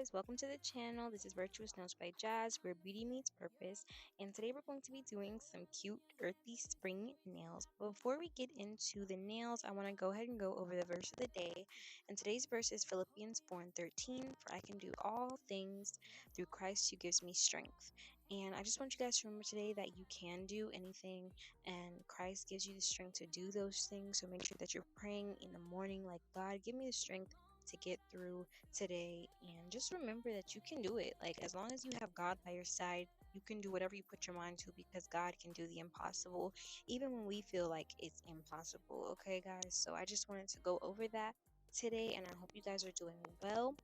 guys, welcome to the channel. This is Virtuous Nails by Jazz, where beauty meets purpose, and today we're going to be doing some cute earthy spring nails. Before we get into the nails, I want to go ahead and go over the verse of the day, and today's verse is Philippians 4:13, for I can do all things through Christ who gives me strength. And I just want you guys to remember today that you can do anything, and Christ gives you the strength to do those things. So make sure that you're praying in the morning, like, God, give me the strength to get through today, and just remember that you can do it. Like, as long as you have God by your side, you can do whatever you put your mind to, because God can do the impossible even when we feel like it's impossible. Okay guys, so I just wanted to go over that today, and I hope you guys are doing well.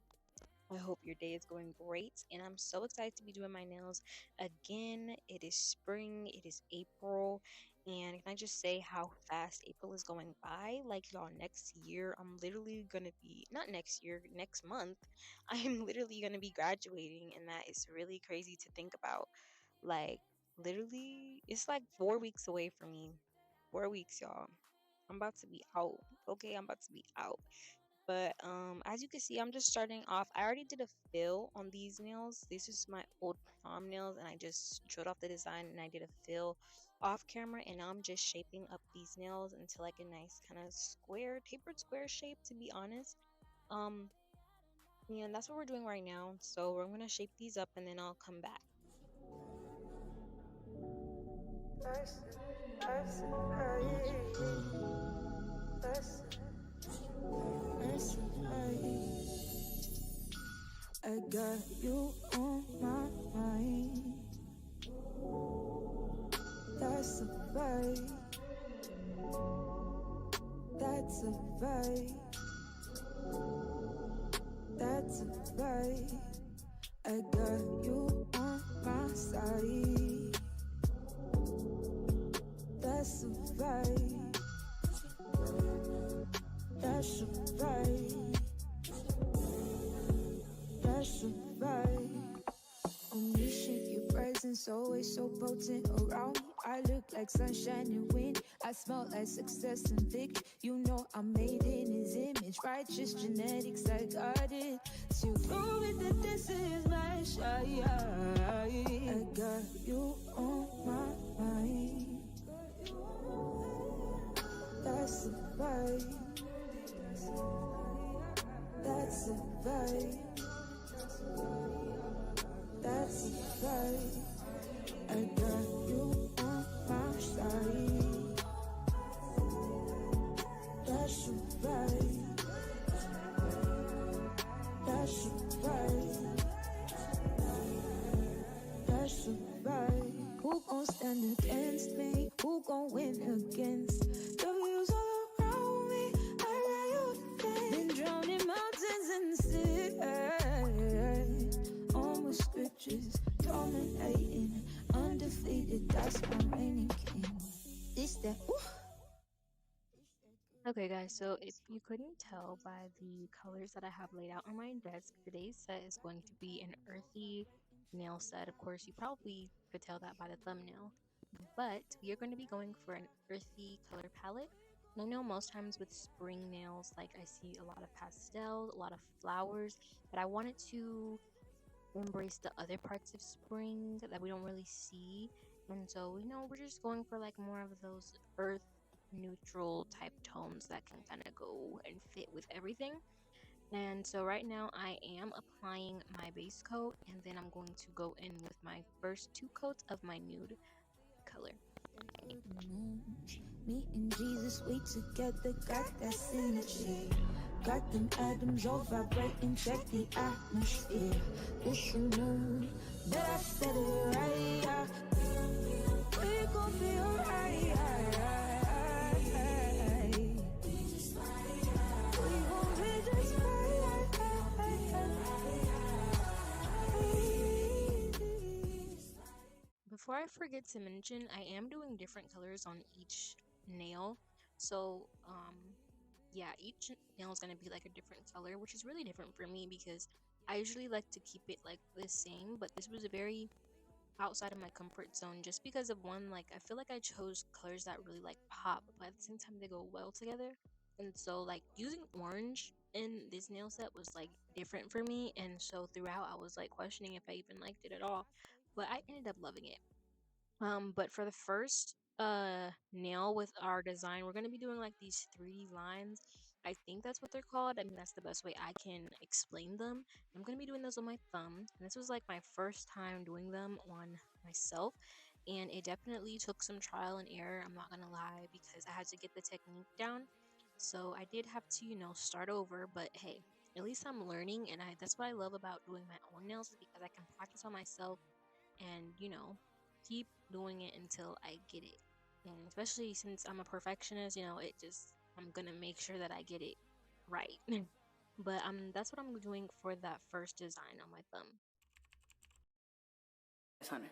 I hope your day is going great, and I'm so excited to be doing my nails again. It is spring, it is April, and can I just say how fast April is going by? Like, y'all, next year, I'm literally gonna be, not next year, next month, I am literally gonna be graduating, and that is really crazy to think about. Like, literally, it's like 4 weeks away from me. 4 weeks, y'all. I'm about to be out. Okay, I'm about to be out. But as you can see, I'm just starting off. I already did a fill on these nails. This is my old prom nails, and I just showed off the design and I did a fill off camera, and now I'm just shaping up these nails into like a nice kind of square, tapered square shape, to be honest. um and that's what we're doing right now. So we're gonna shape these up and then I'll come back. I got you on my mind. That's a vibe. That's a vibe. That's a vibe. I got you on my side. That's a vibe. That's a vibe. That's a vibe. Omniscient, your presence always so potent around me. I look like sunshine and wind. I smell like success and victory. You know I'm made in His image. Righteous genetics, I got it. So prove it that this is my shot. I got you on my mind. That's a vibe. That's a vibe. That's a vibe. I got you on my side. That's a vibe. That's a vibe. That's a vibe. Who gon' stand against me? Who gon' win against the views all around me? I lie you defend. Been drowning mountains in the sea. Almost scriptures, dominating, undefeated. That's my reigning king. This that. Okay guys, so if you couldn't tell by the colors that I have laid out on my desk, today's set is going to be an earthy nail set. Of course, you probably could tell that by the thumbnail, but we are going to be going for an earthy color palette. I know most times with spring nails, like, I see a lot of pastels, a lot of flowers, but I wanted to embrace the other parts of spring that we don't really see. And so, we're just going for like more of those earth neutral type tones that can kind of go and fit with everything. And so right now I am applying my base coat, and then I'm going to go in with my first two coats of my nude color. Me and Jesus, we together, got that synergy. Got them atoms all vibrating, check the atmosphere. It's a mood that I said it right. We gon' be alright. We gon' be just fine. Before I forget to mention, I am doing different colors on each nail. So yeah, each nail is going to be like a different color, which is really different for me because I usually like to keep it like the same, but this was a very outside of my comfort zone, just because of one, like, I feel like I chose colors that really like pop, but at the same time they go well together. And so like using orange in this nail set was like different for me, and so throughout I was like questioning if I even liked it at all, but I ended up loving it. But for the first nail with our design, we're gonna be doing like these 3D lines. I think that's what they're called. I mean, that's the best way I can explain them. I'm gonna be doing those on my thumb, and this was like my first time doing them on myself, and it definitely took some trial and error. I'm not gonna lie, because I had to get the technique down. So I did have to, start over, but hey, at least I'm learning, and that's what I love about doing my own nails, is because I can practice on myself and keep doing it until I get it. And especially since I'm a perfectionist, it just, I'm gonna make sure that I get it right. But that's what I'm doing for that first design on my thumb. Hunter.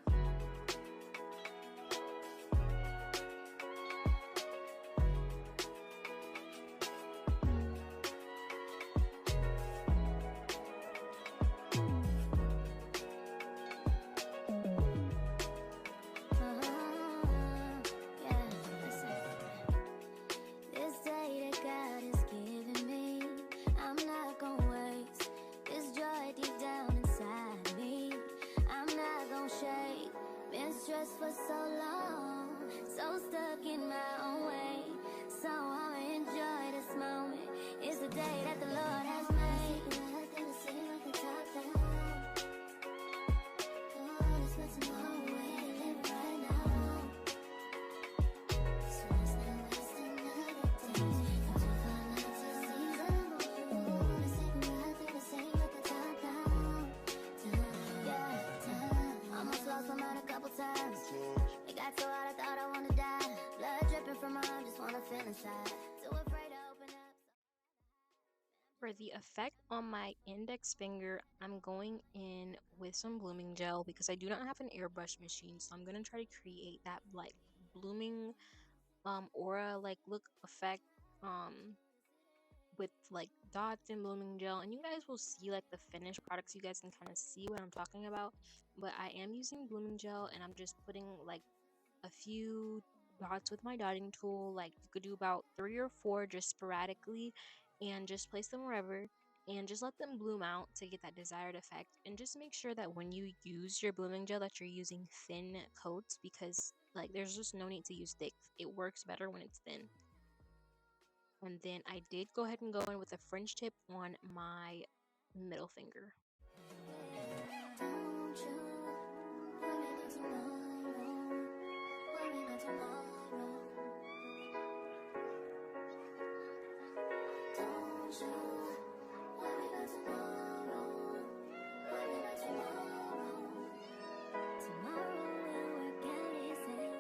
For so long, so stuck in my own way. So I'ma enjoy this moment. It's the day that the Lord has made. Almost lost my mind a couple times. It got so hot I thought I wanna die. Blood dripping from my arm, just wanna feel inside. Too afraid to open up. For the effect on my index finger, I'm going in with some blooming gel because I do not have an airbrush machine. So I'm gonna try to create that like blooming aura like look effect with like dots and blooming gel, and you guys will see like the finished products. You guys can kind of see what I'm talking about, but I am using blooming gel, and I'm just putting like a few dots with my dotting tool. Like you could do about 3 or 4 just sporadically, and just place them wherever and just let them bloom out to get that desired effect. And just make sure that when you use your blooming gel that you're using thin coats, because like there's just no need to use thick. It works better when it's thin. And then I did go ahead and go in with a French tip on my middle finger. Don't you worry about tomorrow. Worry about tomorrow. Don't you worry about tomorrow. Worry about tomorrow. Tomorrow will work out its own.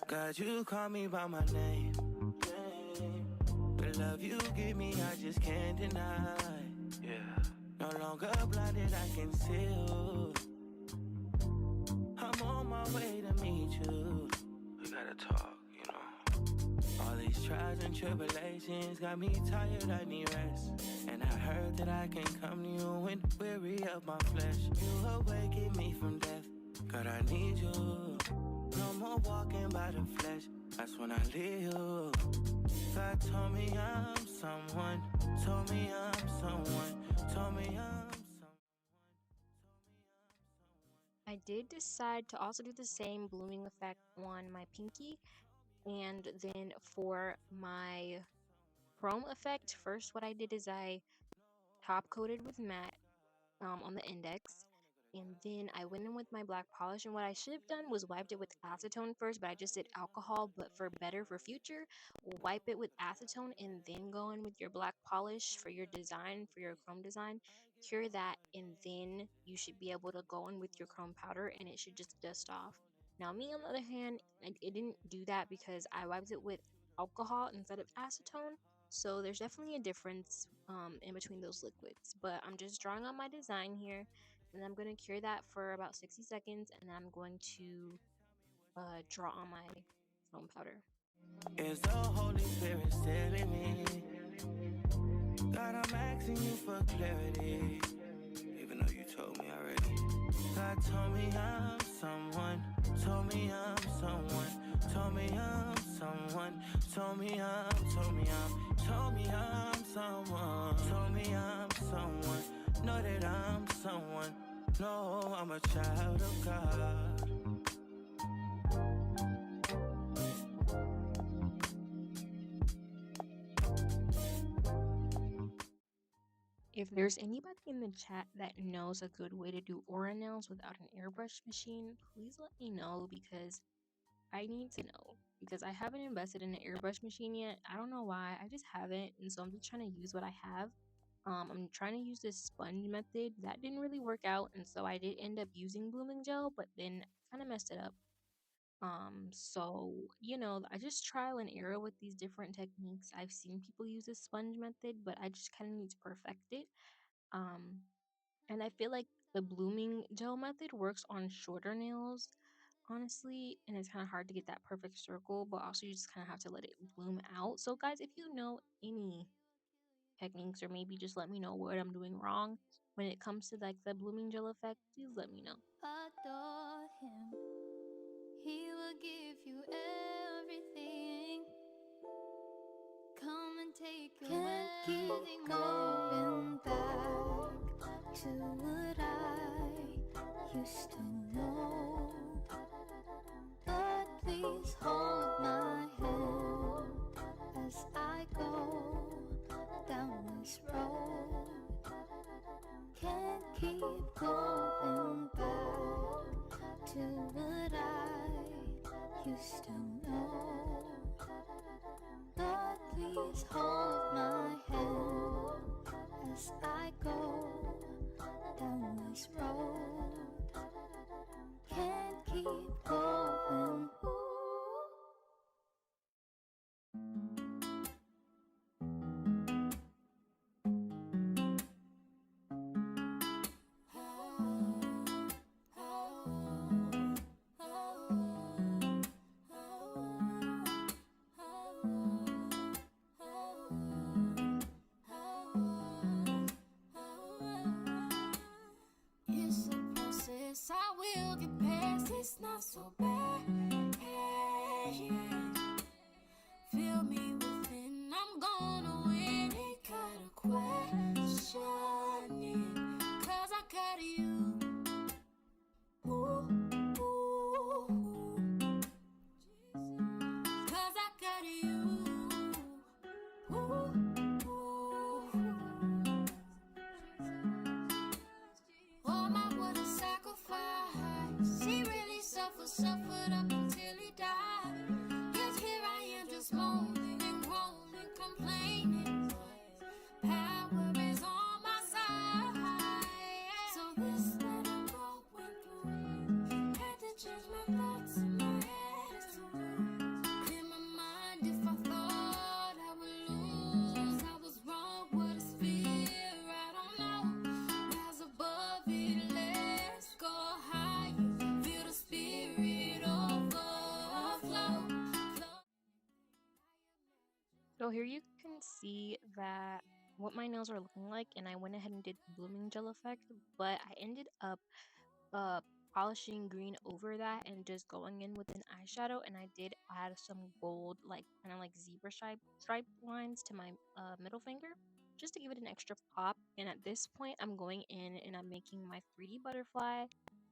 God, you call me by my name. The love you give me, I just can't deny. Yeah. No longer blinded, I can see you. I'm on my way to meet you. We gotta talk, All these trials and tribulations got me tired, I need rest. And I heard that I can come to you when weary of my flesh. You awaken me from death. God, I need you. No more walking by the flesh. That's when I leave you. God told me I'm someone. Told me I'm someone. Told me I'm someone. I did decide to also do the same blooming effect on my pinky. And then for my chrome effect, first what I did is I top coated with matte on the index, and then I went in with my black polish. And what I should have done was wiped it with acetone first, but I just did alcohol. But for future, wipe it with acetone and then go in with your black polish for your design, for your chrome design. Cure that, and then you should be able to go in with your chrome powder, and it should just dust off. Now me on the other hand, it didn't do that because I wiped it with alcohol instead of acetone. So there's definitely a difference in between those liquids. But I'm just drawing on my design here, and I'm going to cure that for about 60 seconds, and then I'm going to draw on my foam powder. Is the Holy Spirit still in me? asking you for clarity, even though you told me already. God told me I'm someone, told me I'm someone, told me I'm someone, told me I'm someone, told me I'm someone, know that I'm someone, no, I'm a child of God. If there's anybody in the chat that knows a good way to do aura nails without an airbrush machine, please let me know because I need to know. Because I haven't invested in an airbrush machine yet. I don't know why. I just haven't. And so I'm just trying to use what I have. I'm trying to use this sponge method. That didn't really work out. And so I did end up using blooming gel, but then kind of messed it up. So, I just trial and error with these different techniques. I've seen people use this sponge method, but I just kind of need to perfect it. Um, and I feel like the blooming gel method works on shorter nails, honestly, and it's kind of hard to get that perfect circle, but also you just kind of have to let it bloom out. So, guys, if you know any techniques, or maybe just let me know what I'm doing wrong when it comes to like the blooming gel effect, please let me know. Adore him, he will give you everything. Come and take everything, going back to what I used to know. But please hold my hand as I go down this road. Can't keep going back to what I used to know. Lord, please hold my hand as I go down this road. Can't keep going. It's a process, I will get past. It's not so bad. Yeah. Feel me within, I'm gonna win it. Got a question, cause I got you. Ooh, ooh, ooh. Cause I got you. Ooh, ooh, ooh. Oh my, what a sacrifice. He really suffered up until he died. Yet here I am just moaning and groaning, complaining. Power is on my side. So this that I'm going through, had to change my thoughts and my attitude. Clear my mind if I thought I would lose. I was wrong, what is fear? I don't know. Rise above it, let's go higher. Feel the spirit overflow. So here you can see that what my nails are looking like, and I went ahead and did the blooming gel effect, but I ended up uh polishing green over that and just going in with an eyeshadow, and I did add some gold, like kind of like zebra stripe lines to my middle finger just to give it an extra pop. And at this point I'm going in and I'm making my 3D butterfly.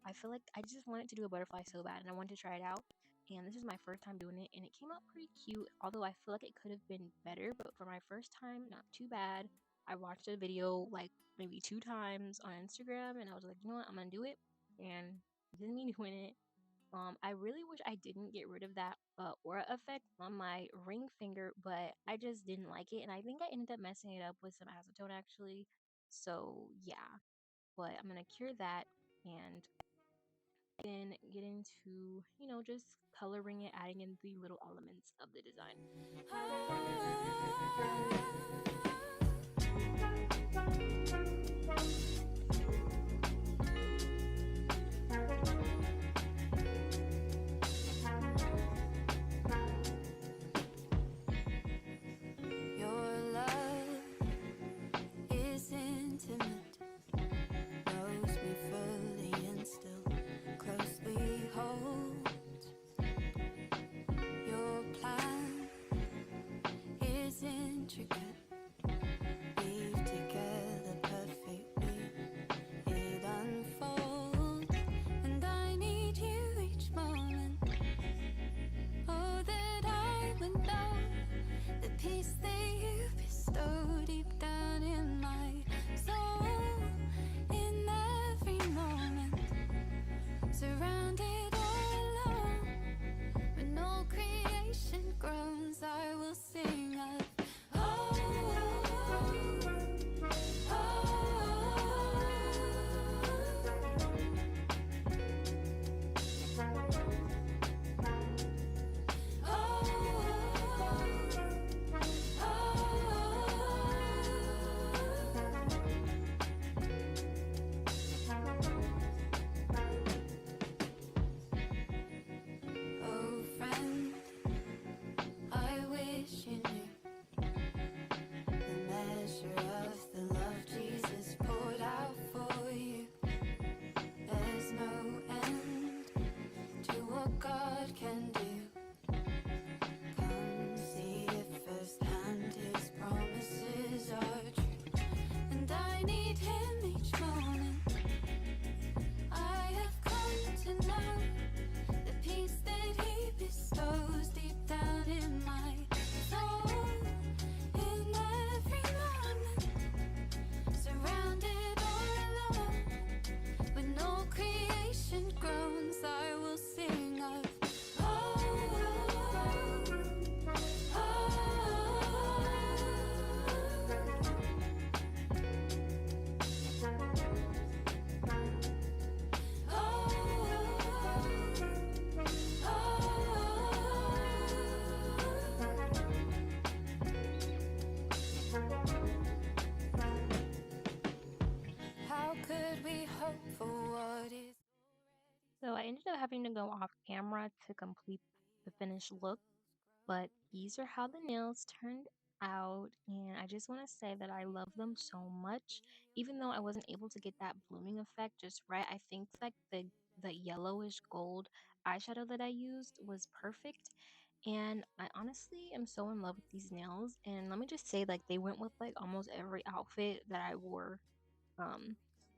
I feel like I just wanted to do a butterfly so bad and I wanted to try it out, and this is my first time doing it and it came out pretty cute, although I feel like it could have been better, but for my first time, not too bad. I watched a video like maybe 2 times on Instagram and I was like, you know what, I'm gonna do it, and this is me doing it. I really wish I didn't get rid of that aura effect on my ring finger, but I just didn't like it, and I think I ended up messing it up with some acetone actually. So yeah, but I'm gonna cure that and then get into, just coloring it, adding in the little elements of the design. Your love is intricate, weave together perfectly. It unfolds, and I need you each moment. Oh, that I would know the peace that you bestow deep down in my soul. In every moment, surrounded all alone, when all creation groans, I will sing of oh, oh, friend, I wish you knew the measure of the love Jesus poured out for you. There's no end to what God can do. Come see it firsthand, His promises are true, and I need Him each moment. I have come to know the peace that He bestows deep down in my soul. In every moment, surrounded all alone, when all creation groans, I will sing of oh, how could we hope for what is? So I ended up having to go off camera to complete the finished look, but these are how the nails turned out, and I just want to say that I love them so much. Even though I wasn't able to get that blooming effect just right, I think like the yellowish gold eyeshadow that I used was perfect. And I honestly am so in love with these nails, and let me just say, like, they went with like almost every outfit that I wore. um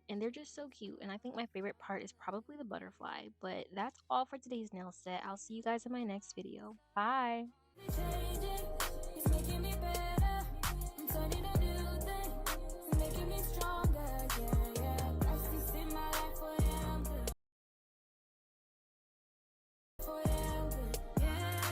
and they're just so cute, and I think my favorite part is probably the butterfly. But that's all for today's nail set. I'll see you guys in my next video. Bye. Changing, it's making me better.